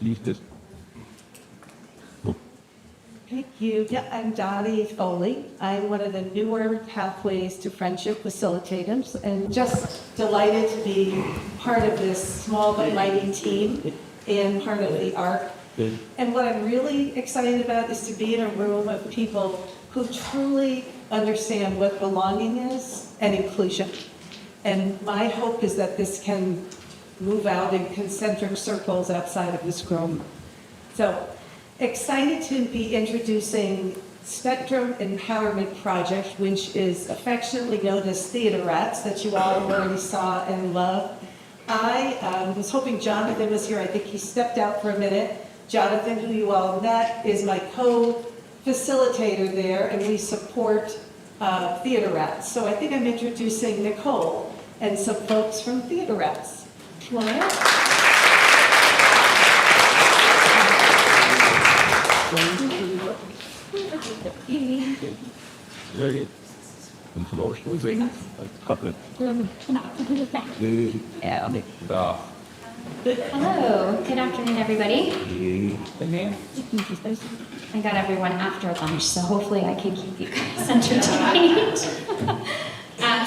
Thank you. Yeah, I'm Dottie Foley. I'm one of the newer Pathways to Friendship facilitators, and just delighted to be part of this small but mighty team and part of the ARC. And what I'm really excited about is to be in a room of people who truly understand what belonging is and inclusion. And my hope is that this can move out in concentric circles outside of this room. So, excited to be introducing Spectrum Empowerment Project, which is affectionately known as Theater Rats, that you all already saw and love. I was hoping Jonathan was here. I think he stepped out for a minute. Jonathan, who you all met, is my co-facilitator there, and we support Theater Rats. So I think I'm introducing Nicole and some folks from Theater Rats. Come on out. Hello, good afternoon, everybody. I got everyone after lunch, so hopefully I can keep you guys entertained.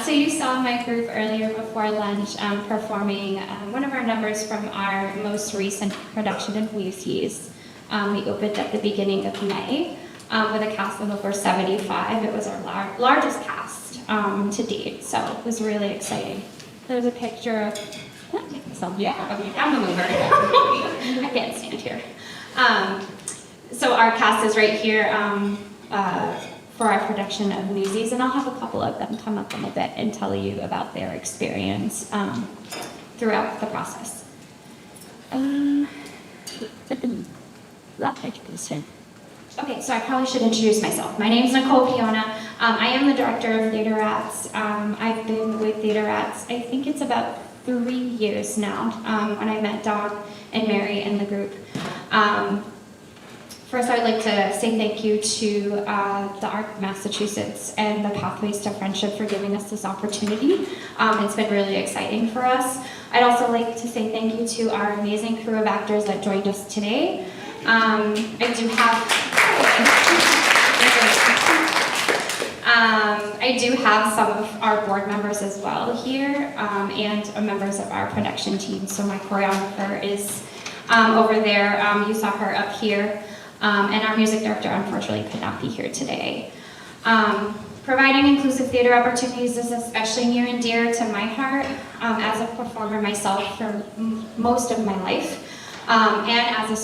So you saw my group earlier before lunch performing one of our numbers from our most recent production of Lucy's. We opened at the beginning of May with a cast of over 75. It was our largest cast to date, so it was really exciting. There's a picture of I'm a mover. I can't stand here. So our cast is right here for our production of Newsies, and I'll have a couple of them come up in a bit and tell you about their experience throughout the process. Okay, so I probably should introduce myself. My name is Nicole Piona. I am the director of Theater Rats. I've been with Theater Rats, I think it's about 3 years now, when I met Dawn and Mary and the group. First, I'd like to say thank you to the ARC of Massachusetts and the Pathways to Friendship for giving us this opportunity. It's been really exciting for us. I'd also like to say thank you to our amazing crew of actors that joined us today. I do have some of our board members as well here, and members of our production team. So my choreographer is over there. You saw her up here. And our music director, unfortunately, could not be here today. Providing inclusive theater opportunities is especially near and dear to my heart as a performer myself for most of my life, and as a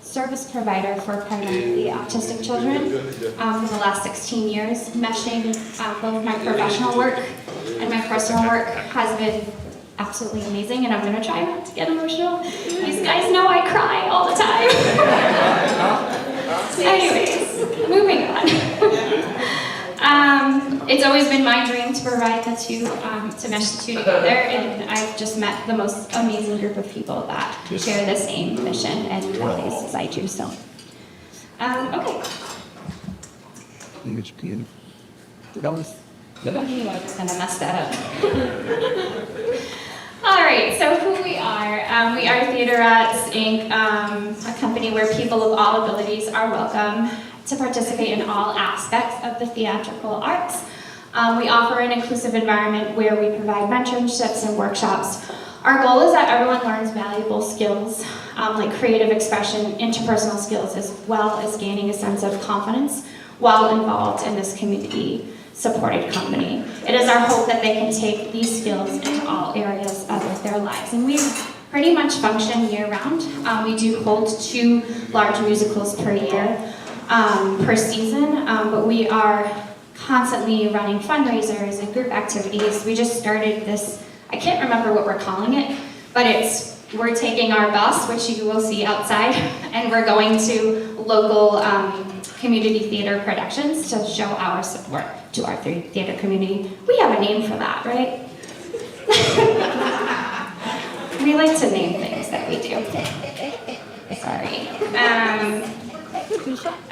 service provider for primarily autistic children for the last 16 years. Meshing both my professional work and my personal work has been absolutely amazing, and I'm going to try not to get emotional. These guys know I cry all the time. Anyways, moving on. It's always been my dream to provide the two, to mesh the two together, and I've just met the most amazing group of people that share the same mission and values as I do. So, okay. I'm just gonna mess that up. All right, so who we are. We are Theater Rats, Inc., a company where people of all abilities are welcome to participate in all aspects of the theatrical arts. We offer an inclusive environment where we provide mentorships and workshops. Our goal is that everyone learns valuable skills like creative expression, interpersonal skills, as well as gaining a sense of confidence while involved in this community-supported company. It is our hope that they can take these skills into all areas of their lives. And we pretty much function year-round. We do hold 2 large musicals per year, per season, but we are constantly running fundraisers and group activities. We just started this, I can't remember what we're calling it, but we're taking our bus, which you will see outside, and we're going to local community theater productions to show our support to our theater community. We have a name for that, right? We like to name things that we do. Sorry.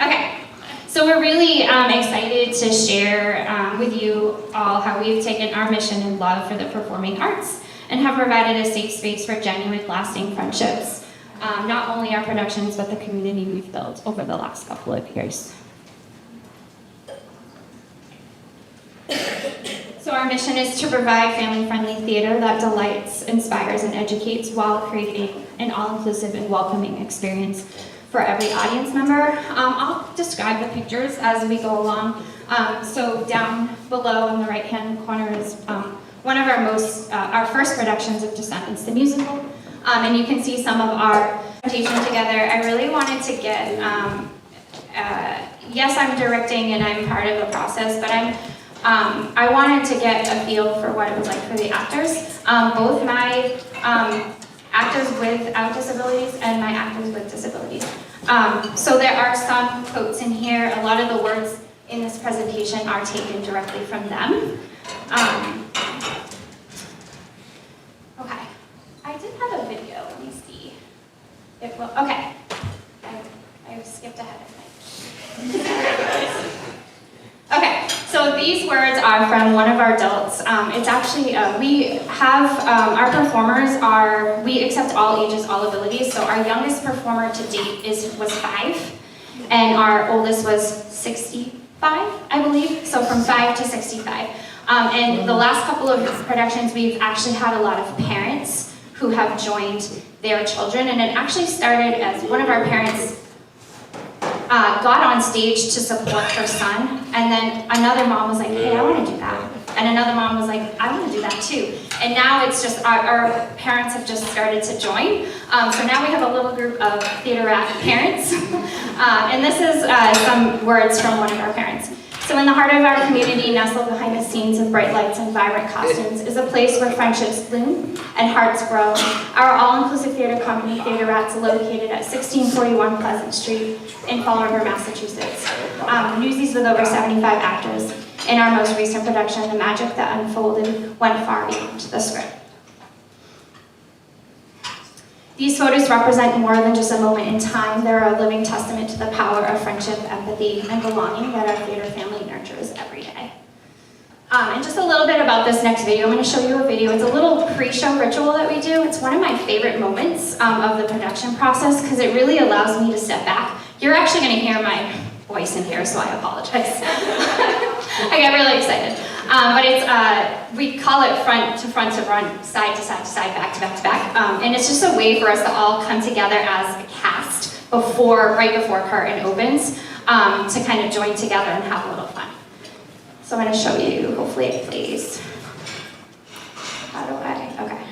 Okay. So we're really excited to share with you all how we've taken our mission and love for the performing arts and have provided a safe space for genuine, lasting friendships not only our productions, but the community we've built over the last couple of years. So our mission is to provide family-friendly theater that delights, inspires, and educates while creating an all-inclusive and welcoming experience for every audience member. I'll describe the pictures as we go along. So down below in the right-hand corner is one of our first productions of Descendants, the musical. And you can see some of our presentation together. I really wanted to get, yes, I'm directing and I'm part of the process, but I wanted to get a feel for what it was like for the actors. Both my actors without disabilities and my actors with disabilities. So there are some quotes in here. A lot of the words in this presentation are taken directly from them. Okay, I did have a video. Let me see. It will. Okay, I skipped ahead of me. Okay, so these words are from one of our adults. It's actually, we have, our performers we accept all ages, all abilities. So our youngest performer to date was 5, and our oldest was 65, I believe. So from 5 to 65. And the last couple of productions, we've actually had a lot of parents who have joined their children. And it actually started as one of our parents got on stage to support her son, and then another mom was like, hey, I want to do that. And another mom was like, I want to do that too. And now it's just, our parents have just started to join. So now we have a little group of theaterette parents. And this is some words from one of our parents. So in the heart of our community, nestled behind the scenes of bright lights and vibrant costumes, is a place where friendships bloom and hearts grow. Our all-inclusive theater company, Theaterettes, located at 1641 Pleasant Street in Fall River, Massachusetts. Newsies with over 75 actors. In our most recent production, the magic that unfolded went far beyond the script. These photos represent more than just a moment in time. They're a living testament to the power of friendship, empathy, and belonging that our theater family nurtures every day. And just a little bit about this next video. I'm going to show you a video. It's a little pre-show ritual that we do. It's one of my favorite moments of the production process because it really allows me to step back. You're actually going to hear my voice in here, so I apologize. I get really excited. But it's, we call it front to front, side to side to side, back to back to back. And it's just a way for us to all come together as a cast right before curtain opens, to kind of join together and have a little fun. So I'm going to show you, hopefully it plays. How do I, okay.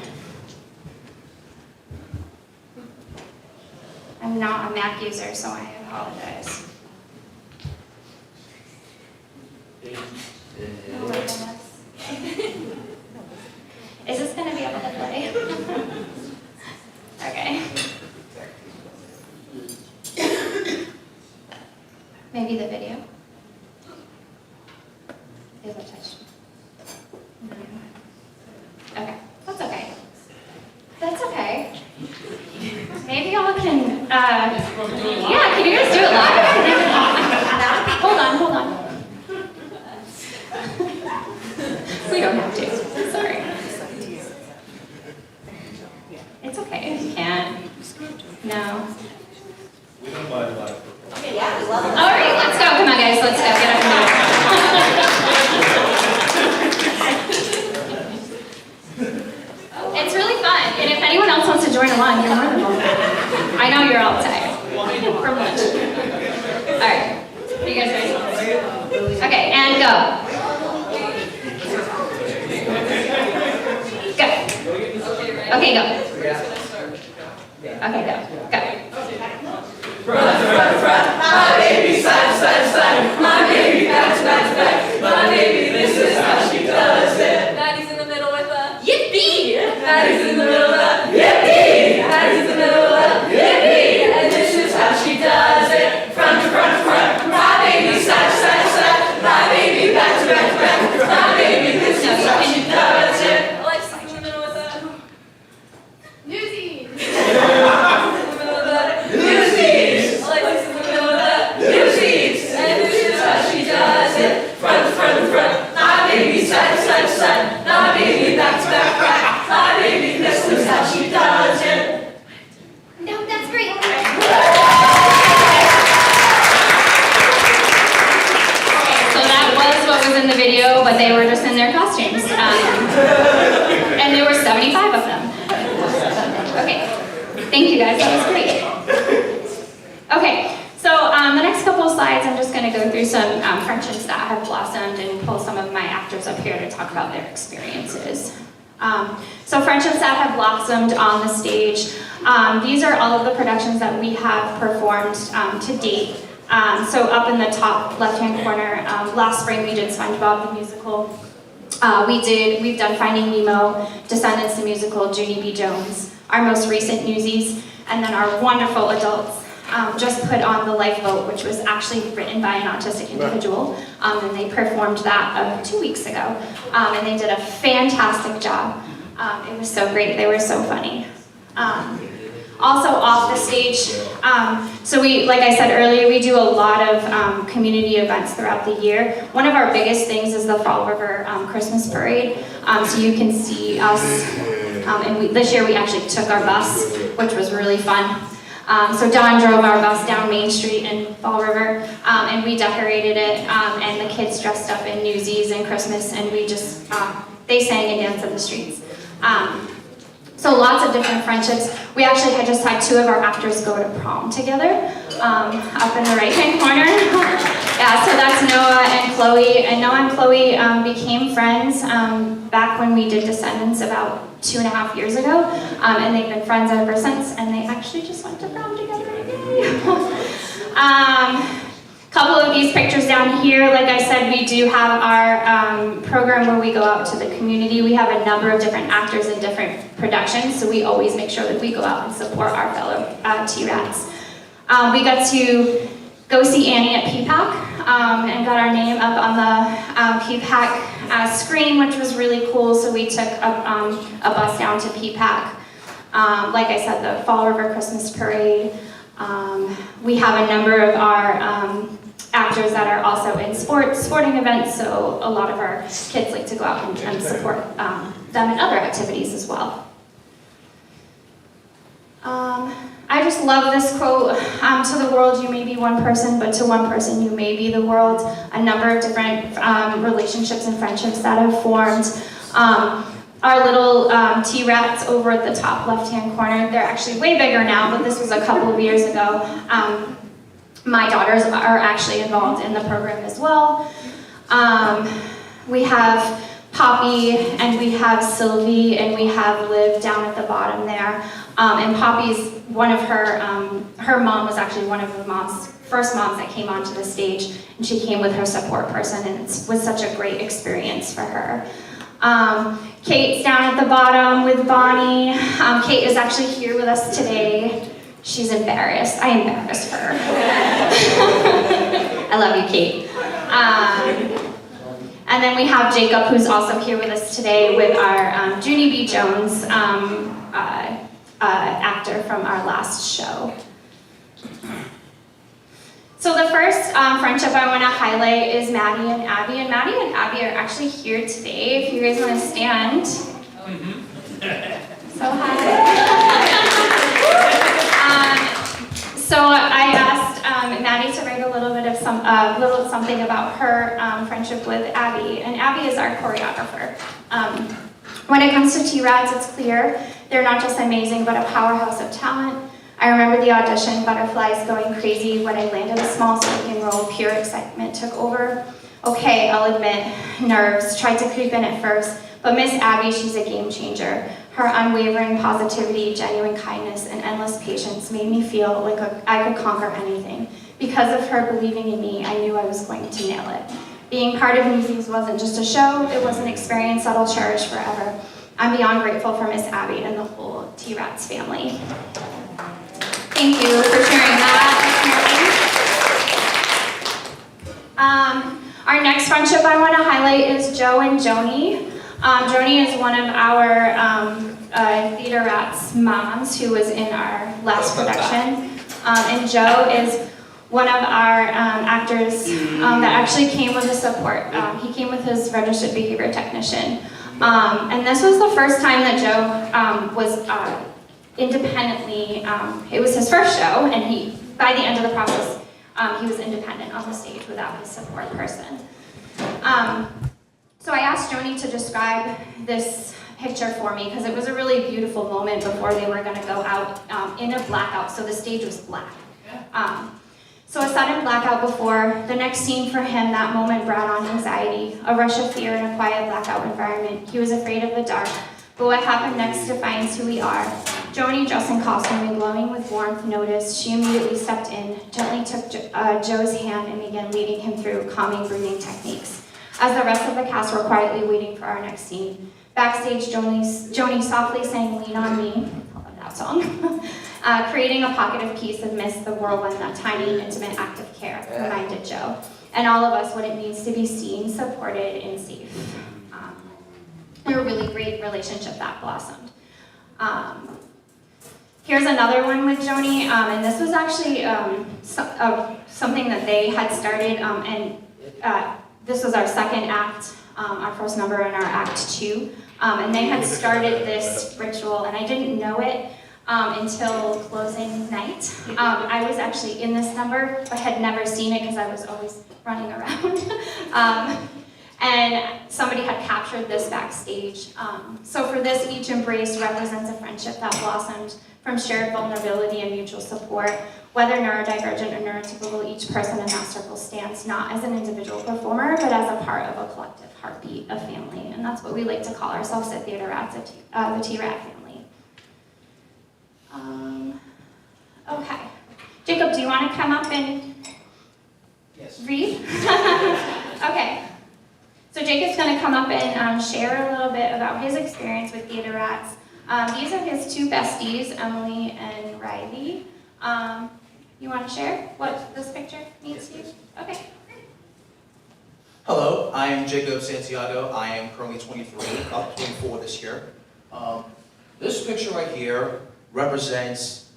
I'm not a Mac user, so I apologize. Oh my goodness. Is this going to be able to play? Okay. Maybe the video? Is it touched? Okay, that's okay. That's okay. Maybe y'all can, yeah, can you guys do it live? Hold on. We don't have to, sorry. It's okay if you can't. No. Okay, yeah, we love it. All right, let's go. Come on, guys, let's go. Get up and move. It's really fun, and if anyone else wants to join along, you're more than welcome. I know you're all tired from lunch. All right, are you guys ready? Okay, and go. Okay, go. Okay, go. Front, my baby, side, my baby, back, my baby, this is how she does it. Maddie's in the middle with a Yippee! Maddie's in the middle of the yippee, Maddie's in the middle of the yippee, and this is how she does it. Front, my baby, side, my baby, back, my baby, this is how she does it. Alexis in the middle with a Newsies. Newsies, Alexis in the middle with a Newsies, and this is how she does it. Front, my baby, side, my baby, back, my baby, this about their experiences. So friendships that have blossomed on the stage. These are all of the productions that we have performed to date. So up in the top left-hand corner, last spring we did SpongeBob the musical. We've done Finding Nemo, Descendants the musical, Junie B. Jones, our most recent Newsies, and then our wonderful adults just put on The Lifeboat, which was actually written by an autistic individual, and they performed that 2 weeks ago, and they did a fantastic job. It was so great, they were so funny. Also off the stage, so like I said earlier, we do a lot of community events throughout the year. One of our biggest things is the Fall River Christmas Parade. So you can see us, and this year we actually took our bus, which was really fun. So Dawn drove our bus down Main Street in Fall River, and we decorated it, and the kids dressed up in Newsies and Christmas, and we just, they sang and danced in the streets. So lots of different friendships. We actually had just had 2 of our actors go to prom together, up in the right-hand corner. Yeah, so that's Noah and Chloe. And Noah and Chloe became friends back when we did Descendants about 2.5 years ago. And they've been friends ever since, and they actually just went to prom together. Couple of these pictures down here, like I said, we do have our program where we go out to the community. We have a number of different actors in different productions, so we always make sure that we go out and support our fellow T-Rats. We got to go see Annie at PPAC and got our name up on the PPAC screen, which was really cool, so we took a bus down to PPAC. Like I said, the Fall River Christmas Parade. We have a number of our actors that are also in sporting events, so a lot of our kids like to go out and support them in other activities as well. I just love this quote, to the world you may be one person, but to one person you may be the world. A number of different relationships and friendships that have formed. Our little T-Rats over at the top left-hand corner, they're actually way bigger now, but this was a couple of years ago. My daughters are actually involved in the program as well. We have Poppy, and we have Sylvie, and we have Liv down at the bottom there. And Poppy's one of her mom was actually one of the first moms that came onto the stage, and she came with her support person, and it was such a great experience for her. Kate's down at the bottom with Bonnie. Kate is actually here with us today. She's embarrassed. I embarrassed her. I love you, Kate. And then we have Jacob, who's also here with us today with our Junie B. Jones actor from our last show. So the first friendship I want to highlight is Maddie and Abby. And Maddie and Abby are actually here today. If you guys want to stand. So hi. So I asked Maddie to write a little bit of something about her friendship with Abby. And Abby is our choreographer. When it comes to T-Rats, it's clear they're not just amazing, but a powerhouse of talent. I remember the audition, butterflies going crazy when I landed a small speaking role, pure excitement took over. Okay, I'll admit, nerves tried to creep in at first, but Miss Abby, she's a game changer. Her unwavering positivity, genuine kindness, and endless patience made me feel like I could conquer anything. Because of her believing in me, I knew I was going to nail it. Being part of Newsies wasn't just a show, it was an experience that I'll cherish forever. I'm beyond grateful for Miss Abby and the whole T-Rats family. Thank you for sharing that. Our next friendship I want to highlight is Joe and Joni. Joni is one of our Theater Rats moms who was in our last production. And Joe is one of our actors that actually came with a support. He came with his registered behavior technician. And this was the first time that Joe was independently, it was his first show, and by the end of the process, he was independent on the stage without his support person. So I asked Joni to describe this picture for me, because it was a really beautiful moment before they were going to go out in a blackout, so the stage was black. So a sudden blackout before, the next scene for him, that moment brought on anxiety, a rush of fear in a quiet blackout environment. He was afraid of the dark, but what happened next defines who we are. Joni, dressed in costume and glowing with warmth, noticed. She immediately stepped in, gently took Joe's hand and began leading him through calming breathing techniques. As the rest of the cast were quietly waiting for our next scene, backstage, Joni softly sang "Lean on Me," I love that song, creating a pocket of peace amidst the whirlwind, that tiny, intimate act of care, reminded Joe, and all of us what it means to be seen, supported, and safe. A really great relationship that blossomed. Here's another one with Joni, and this was actually something that they had started, this was our second act, our first number in our act 2, and they had started this ritual, and I didn't know it until closing night. I was actually in this number, but had never seen it because I was always running around. And somebody had captured this backstage. So for this, each embrace represents a friendship that blossomed from shared vulnerability and mutual support. Whether neurodivergent or neurotypical, each person in that circle stands not as an individual performer, but as a part of a collective heartbeat of family. And that's what we like to call ourselves at Theater Rats, the T-Rat family. Okay. Jacob, do you want to come up and read? Okay. So Jacob's going to come up and share a little bit about his experience with Theater Rats. These are his two besties, Emily and Riley. You want to share what this picture means to you? Okay. Hello, I am Jacob Santiago. I am currently 23, up 24 this year. This picture right here represents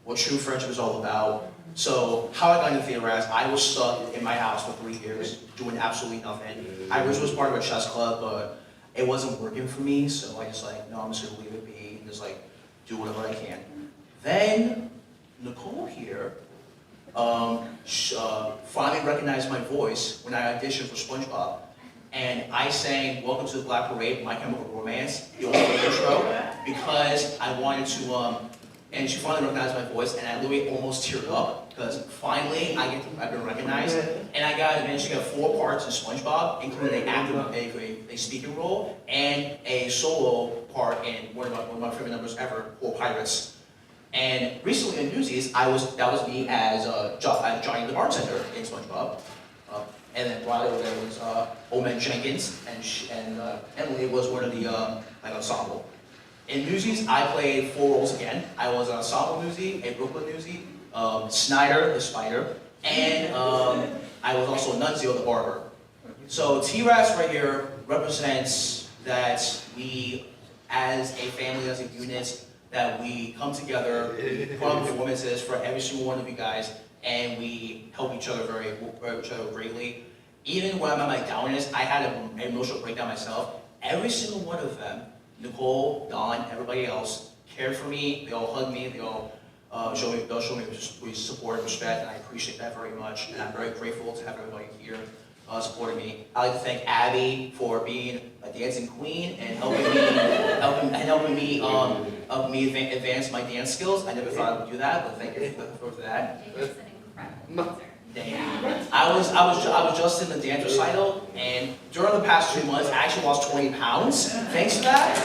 what true friendship is all about. So how I got into Theater Rats, I was stuck in my house for 3 years, doing absolutely nothing. I was part of a chess club, but it wasn't working for me, so I just no, I'm just gonna leave it be and just do whatever I can. Then Nicole here finally recognized my voice when I auditioned for SpongeBob, and I sang "Welcome to the Black Parade," My Chemical Romance, the old intro, because I wanted to. And she finally recognized my voice, and I literally almost teared up because finally I've been recognized, and I managed to get 4 parts in SpongeBob, including an actor, a speaking role, and a solo part in one of my favorite numbers ever, for Pirates. And recently in Newsies, that was me as Johnny the bartender in SpongeBob, and then right over there was Old Man Jenkins, and Emily was one of the ensemble. In Newsies, I played 4 roles again. I was an ensemble newsie, a Brooklyn newsie, Snyder the Spider, and I was also Nunzio the Barber. So T-Rats right here represents that we, as a family, as a unit, that we come together, we put on performances for every single one of you guys, and we help each other greatly. Even when I'm at my downest, I had an emotional breakdown myself. Every single one of them, Nicole, Don, everybody else, cared for me. They all hugged me. They all show me support and respect, and I appreciate that very much. And I'm very grateful to have everybody here supporting me. I'd like to thank Abby for being a dancing queen and helping me advance my dance skills. I never thought I would do that, but thank you for that. It's an incredible dancer. I was just in the dance recital, and during the past 2 months, I actually lost 20 pounds. Thanks to that.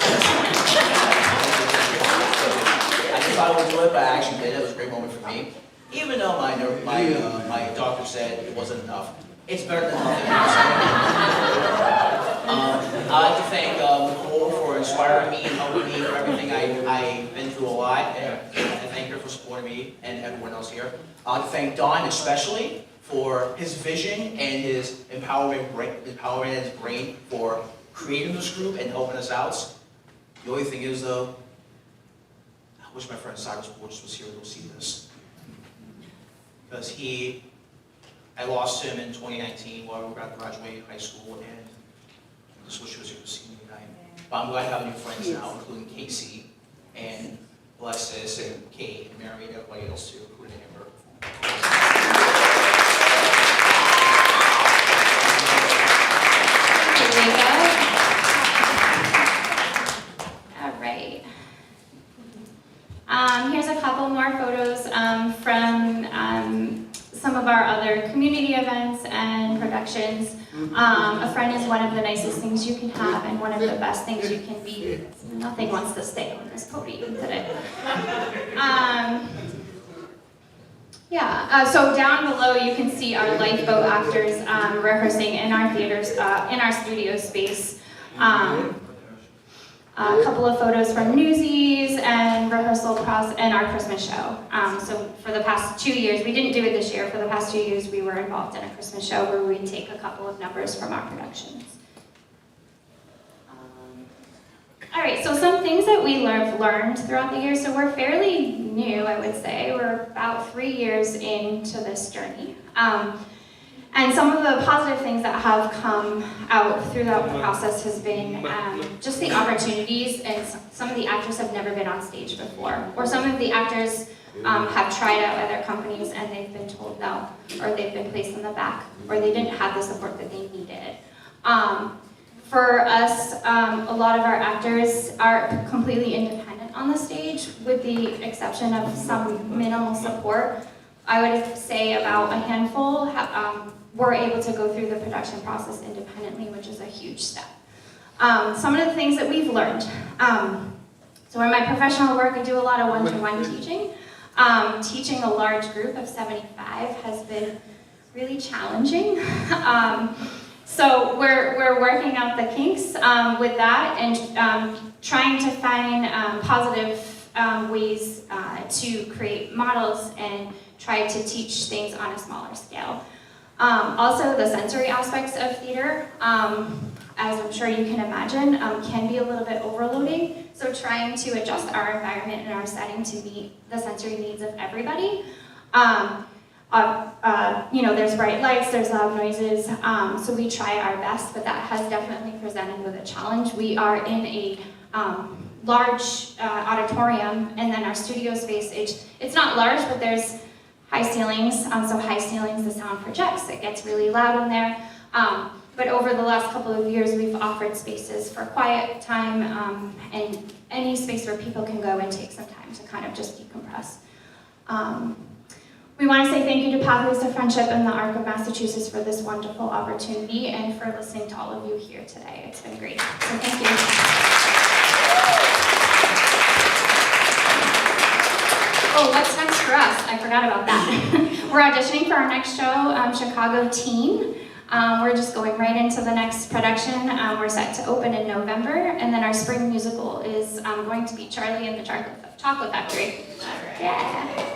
I just thought I would do it, but I actually did. It was a great moment for me. Even though my doctor said it wasn't enough, it's better than nothing. I'd like to thank Nicole for inspiring me and helping me for everything I've been through a lot, and thank her for supporting me and everyone else here. I'd like to thank Don especially for his vision and his empowering and his brain for creating this group and helping us out. The only thing is though, I wish my friend Cyrus Borges was here to see this. Because I lost him in 2019 while we were graduating high school, and I just wish he was here to see me tonight. But I'm glad to have new friends now, including Casey and Alexis and Kate and Mary and everybody else too, including Amber. All right. Here's a couple more photos from some of our other community events and productions. A friend is one of the nicest things you can have and one of the best things you can be. Nothing wants to stay on this podium today. So down below you can see our lifeboat actors rehearsing in our theaters, in our studio space. A couple of photos from Newsies and rehearsal process and our Christmas show. So for the past 2 years, we didn't do it this year, for the past 2 years we were involved in a Christmas show where we take a couple of numbers from our productions. All right, so some things that we learned throughout the year. So we're fairly new, I would say. We're about 3 years into this journey. And some of the positive things that have come out throughout the process has been just the opportunities, and some of the actors have never been on stage before, or some of the actors have tried out other companies and they've been told no, or they've been placed in the back, or they didn't have the support that they needed. For us, a lot of our actors are completely independent on the stage, with the exception of some minimal support. I would say about a handful were able to go through the production process independently, which is a huge step. Some of the things that we've learned. So in my professional work, I do a lot of one-to-one teaching. Teaching a large group of 75 has been really challenging. So we're working out the kinks with that and trying to find positive ways to create models and try to teach things on a smaller scale. Also, the sensory aspects of theater, as I'm sure you can imagine, can be a little bit overloading. So trying to adjust our environment and our setting to meet the sensory needs of everybody. There's bright lights, there's loud noises, so we try our best, but that has definitely presented with a challenge. We are in a large auditorium, and then our studio space, it's not large, but there's high ceilings, so high ceilings, the sound projects, it gets really loud in there. But over the last couple of years, we've offered spaces for quiet time and any space where people can go and take some time to kind of just decompress. We want to say thank you to Pathways to Friendship and the ARC of Massachusetts for this wonderful opportunity and for listening to all of you here today. It's been great, so thank you. Oh, what's next for us? I forgot about that. We're auditioning for our next show, Chicago Teen. We're just going right into the next production. We're set to open in November, and then our spring musical is going to be Charlie and the Chocolate Factory. Yeah.